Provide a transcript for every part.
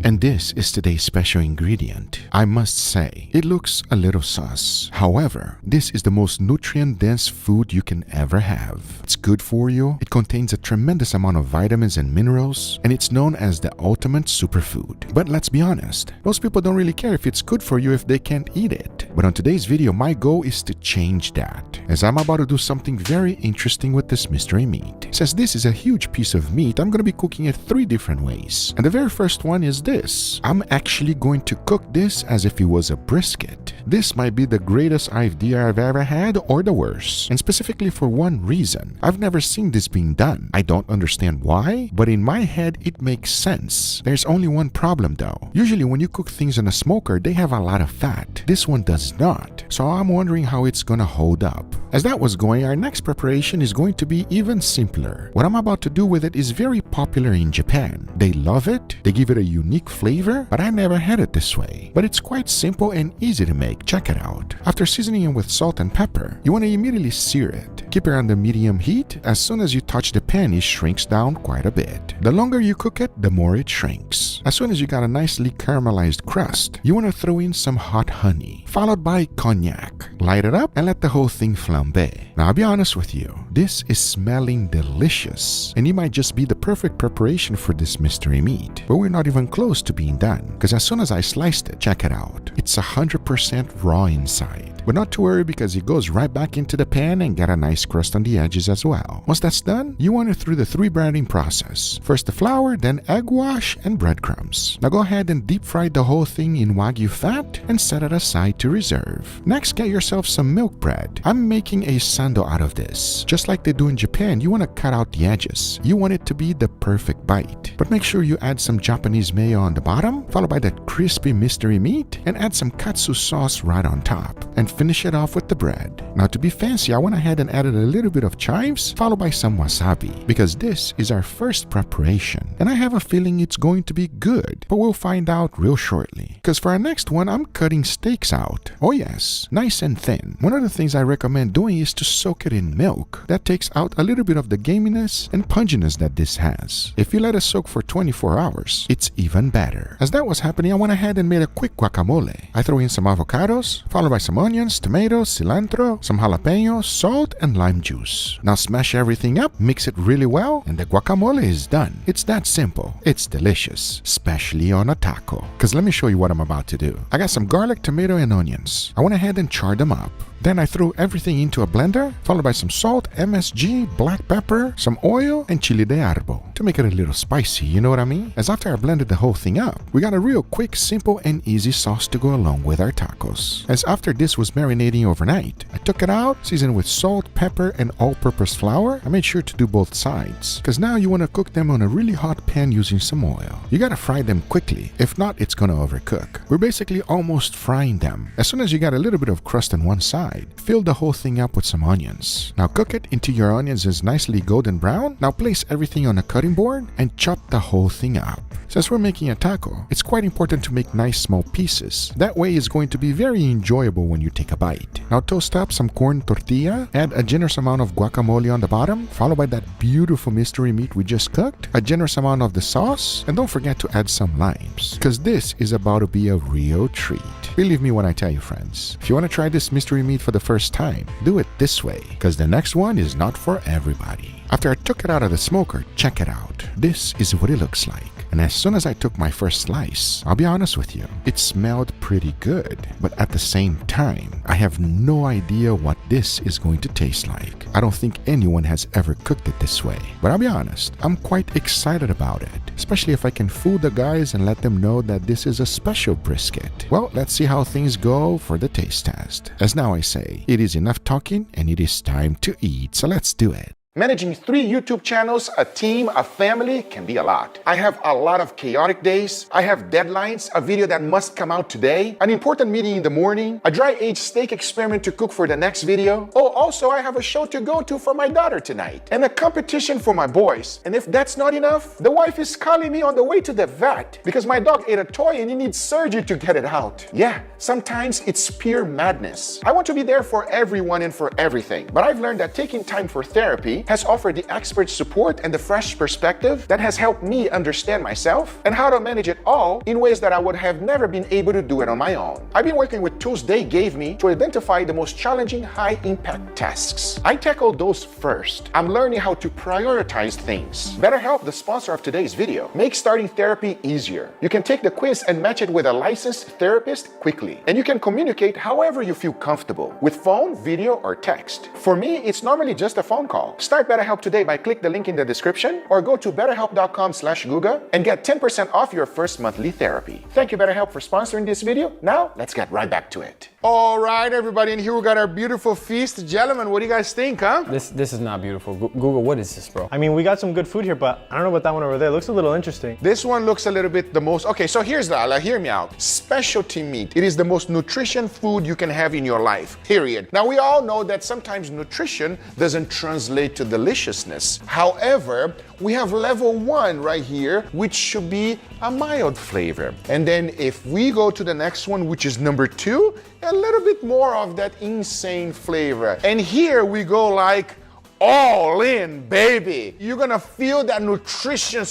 And this is today's special ingredient. I must say, it looks a little sus. However, this is the most nutrient-dense food you can ever have. It's good for you, it contains a tremendous amount of vitamins and minerals, and it's known as the ultimate superfood. But let's be honest, most people don't really care if it's good for you if they can't eat it. But on today's video, my goal is to change that, as I'm about to do something very interesting with this mystery meat. Since this is a huge piece of meat, I'm going to be cooking it 3 different ways. And the very first one is this. I'm actually going to cook this as if it was a brisket. This might be the greatest idea I've ever had or the worst, and specifically for one reason. I've never seen this being done. I don't understand why, but in my head it makes sense. There's only one problem though. Usually when you cook things in a smoker, they have a lot of fat. This one does not. So I'm wondering how it's gonna hold up. As that was going, our next preparation is going to be even simpler. What I'm about to do with it is very popular in Japan. They love it, they give it a unique flavor, but I never had it this way. But it's quite simple and easy to make. Check it out. After seasoning it with salt and pepper, you want to immediately sear it. Keep it on the medium heat. As soon as you touch the pan, it shrinks down quite a bit. The longer you cook it, the more it shrinks. As soon as you got a nicely caramelized crust, you want to throw in some hot honey, followed by cognac. Light it up and let the whole thing flambe. Now I'll be honest with you, this is smelling delicious, and it might just be the perfect preparation for this mystery meat. But we're not even close to being done, because as soon as I sliced it, check it out. It's 100% raw inside. But not to worry, because it goes right back into the pan and got a nice crust on the edges as well. Once that's done, you want it through the 3 branding process. First the flour, then egg wash and breadcrumbs. Now go ahead and deep fry the whole thing in Wagyu fat and set it aside to reserve. Next, get yourself some milk bread. I'm making a sando out of this. Just like they do in Japan, you want to cut out the edges. You want it to be the perfect bite. But make sure you add some Japanese mayo on the bottom, followed by that crispy mystery meat, and add some katsu sauce right on top. And finish it off with the bread. Now to be fancy, I went ahead and added a little bit of chives, followed by some wasabi, because this is our first preparation. And I have a feeling it's going to be good, but we'll find out real shortly. Because for our next one, I'm cutting steaks out. Oh yes, nice and thin. One of the things I recommend doing is to soak it in milk. That takes out a little bit of the gaminess and punginess that this has. If you let it soak for 24 hours, it's even better. As that was happening, I went ahead and made a quick guacamole. I threw in some avocados, followed by some onions, tomatoes, cilantro, some jalapenos, salt, and lime juice. Now smash everything up, mix it really well, and the guacamole is done. It's that simple. It's delicious, especially on a taco. Cause let me show you what I'm about to do. I got some garlic, tomato, and onions. I went ahead and charred them up. Then I threw everything into a blender, followed by some salt, MSG, black pepper, some oil, and chili de árbol to make it a little spicy, you know what I mean? As after I blended the whole thing up, we got a real quick, simple, and easy sauce to go along with our tacos. As after this was marinating overnight, I took it out, seasoned with salt, pepper, and all-purpose flour. I made sure to do both sides, because now you want to cook them on a really hot pan using some oil. You gotta fry them quickly, if not, it's gonna overcook. We're basically almost frying them. As soon as you got a little bit of crust on one side, fill the whole thing up with some onions. Now cook it until your onions is nicely golden brown. Now place everything on a cutting board and chop the whole thing up. Since we're making a taco, it's quite important to make nice small pieces. That way it's going to be very enjoyable when you take a bite. Now toast up some corn tortilla, add a generous amount of guacamole on the bottom, followed by that beautiful mystery meat we just cooked, a generous amount of the sauce, and don't forget to add some limes, because this is about to be a real treat. Believe me when I tell you, friends, if you want to try this mystery meat for the first time, do it this way, because the next one is not for everybody. After I took it out of the smoker, check it out. This is what it looks like. And as soon as I took my first slice, I'll be honest with you, it smelled pretty good. But at the same time, I have no idea what this is going to taste like. I don't think anyone has ever cooked it this way. But I'll be honest, I'm quite excited about it, especially if I can fool the guys and let them know that this is a special brisket. Well, let's see how things go for the taste test. As now I say, it is enough talking and it is time to eat, so let's do it. Managing 3 YouTube channels, a team, a family can be a lot. I have a lot of chaotic days. I have deadlines, a video that must come out today, an important meeting in the morning, a dry-aged steak experiment to cook for the next video. Oh, also I have a show to go to for my daughter tonight, and a competition for my boys. And if that's not enough, the wife is calling me on the way to the vet because my dog ate a toy and he needs surgery to get it out. Yeah, sometimes it's pure madness. I want to be there for everyone and for everything, but I've learned that taking time for therapy has offered the expert support and the fresh perspective that has helped me understand myself and how to manage it all in ways that I would have never been able to do it on my own. I've been working with tools they gave me to identify the most challenging high-impact tasks. I tackled those first. I'm learning how to prioritize things. BetterHelp, the sponsor of today's video, makes starting therapy easier. You can take the quiz and match it with a licensed therapist quickly. And you can communicate however you feel comfortable, with phone, video, or text. For me, it's normally just a phone call. Start BetterHelp today by click the link in the description or go to betterhelp.com/Guga and get 10% off your first monthly therapy. Thank you, BetterHelp, for sponsoring this video. Now, let's get right back to it. All right, everybody, and here we got our beautiful feast. Gentlemen, what do you guys think, huh? This is not beautiful. Google, what is this, bro? I mean, we got some good food here, but I don't know about that one over there. It looks a little interesting. This one looks a little bit the most, okay, so here's the, hear me out. Specialty meat. It is the most nutrition food you can have in your life, period. Now, we all know that sometimes nutrition doesn't translate to deliciousness. However, we have level 1 right here, which should be a mild flavor. And then if we go to the next one, which is number 2, a little bit more of that insane flavor. And here we go like all in, baby. You're gonna feel that nutrition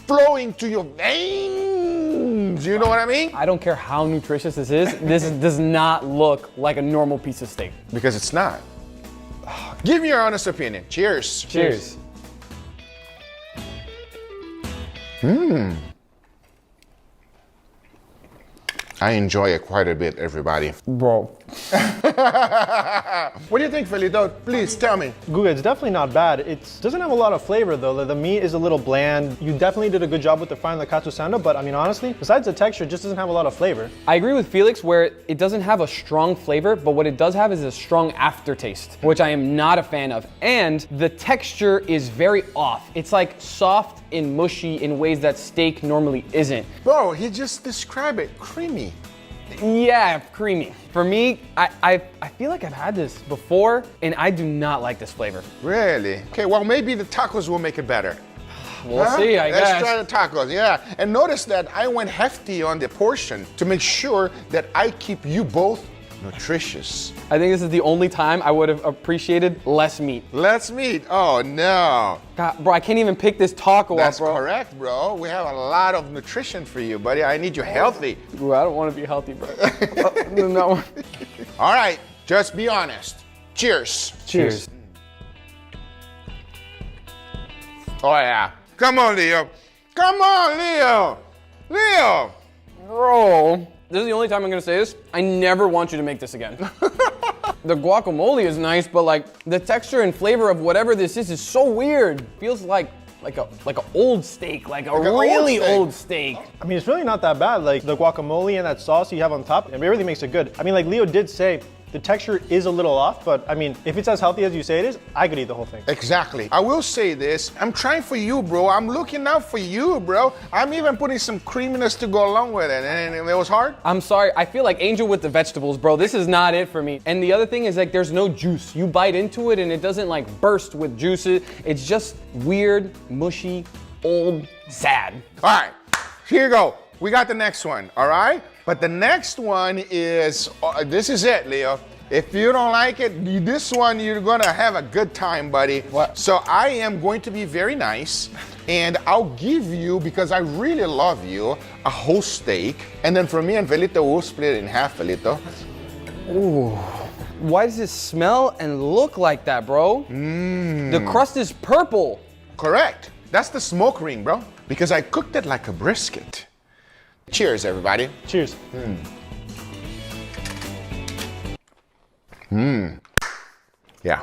flowing to your veins. You know what I mean? I don't care how nutritious this is. This does not look like a normal piece of steak. Because it's not. Give me your honest opinion. Cheers. Cheers. I enjoy it quite a bit, everybody. Bro. What do you think, Felito? Please tell me. Guga, it's definitely not bad. It doesn't have a lot of flavor though. The meat is a little bland. You definitely did a good job with the frying the katsu sando, but I mean, honestly, besides the texture, it just doesn't have a lot of flavor. I agree with Felix where it doesn't have a strong flavor, but what it does have is a strong aftertaste, which I am not a fan of. And the texture is very off. It's like soft and mushy in ways that steak normally isn't. Bro, he just described it. Creamy. Yeah, creamy. For me, I feel like I've had this before, and I do not like this flavor. Really? Okay, well, maybe the tacos will make it better. We'll see, I guess. Let's try the tacos, yeah. And notice that I went hefty on the portion to make sure that I keep you both nutritious. I think this is the only time I would have appreciated less meat. Less meat? Oh, no. God, bro, I can't even pick this taco That's up, bro. correct, bro. We have a lot of nutrition for you, buddy. I need you healthy. Ooh, I don't want to be healthy, bro. No. All right, just be honest. Cheers. Cheers. Oh, yeah. Come on, Leo. Come on, Leo. Leo. Bro, this is the only time I'm gonna say this. I never want you to make this again. The guacamole is nice, but like the texture and flavor of whatever this is so weird. Feels like a old steak, like a really old steak. I mean, it's really not that bad. Like the guacamole and that sauce you have on top, it really makes it good. I mean, like Leo did say, the texture is a little off, but I mean, if it's as healthy as you say it is, I could eat the whole thing. Exactly. I will say this, I'm trying for you, bro. I'm looking out for you, bro. I'm even putting some creaminess to go along with it, and it was hard. I'm sorry, I feel like Angel with the vegetables, bro. This is not it for me. And the other thing is like there's no juice. You bite into it and it doesn't like burst with juices. It's just weird, mushy, old, sad. All right, here you go. We got the next one, all right? But the next one is, this is it, Leo. If you don't like it, this one, you're gonna have a good time, buddy. What? So I am going to be very nice, and I'll give you, because I really love you, a whole steak. And then for me and Felito, we'll split it in half, Felito. Ooh. Why does it smell and look like that, bro? The crust is purple. Correct. That's the smoke ring, bro. Because I cooked it like a brisket. Cheers, everybody. Cheers. Yeah,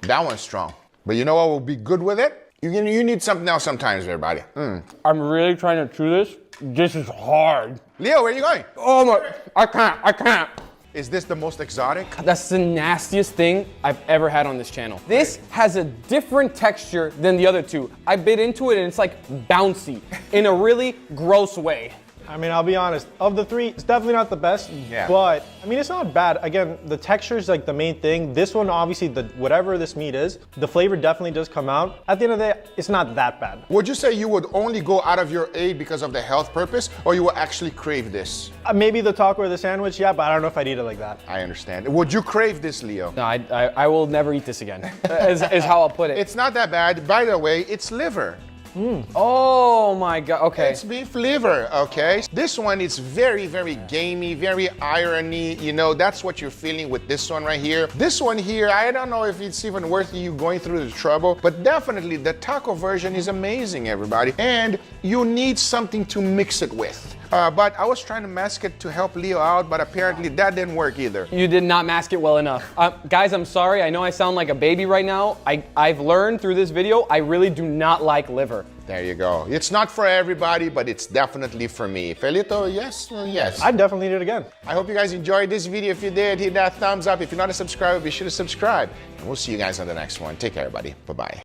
that one's strong. But you know what will be good with it? You need something else sometimes, everybody. I'm really trying to chew this. This is hard. Leo, where are you going? Oh my, I can't. Is this the most exotic? That's the nastiest thing I've ever had on this channel. This has a different texture than the other two. I bit into it and it's like bouncy in a really gross way. I mean, I'll be honest, of the three, it's definitely not the best, Yeah. but I mean, it's not bad. Again, the texture is like the main thing. This one, obviously, whatever this meat is, the flavor definitely does come out. At the end of the day, it's not that bad. Would you say you would only go out of your way because of the health purpose, or you will actually crave this? Maybe the taco or the sandwich, yeah, but I don't know if I'd eat it like that. I understand. Would you crave this, Leo? No, I will never eat this again, is how I'll put it. It's not that bad. By the way, it's liver. Oh my God, okay. It's beef liver, okay? This one is very, very gamey, very irony. You know, that's what you're feeling with this one right here. This one here, I don't know if it's even worth you going through the trouble, but definitely the taco version is amazing, everybody. And you need something to mix it with. But I was trying to mask it to help Leo out, but apparently that didn't work either. You did not mask it well enough. Guys, I'm sorry. I know I sound like a baby right now. I've learned through this video, I really do not like liver. There you go. It's not for everybody, but it's definitely for me. Felito, yes? Yes. I'd definitely eat it again. I hope you guys enjoyed this video. If you did, hit that thumbs up. If you're not a subscriber, be sure to subscribe. And we'll see you guys on the next one. Take care, everybody. Bye-bye.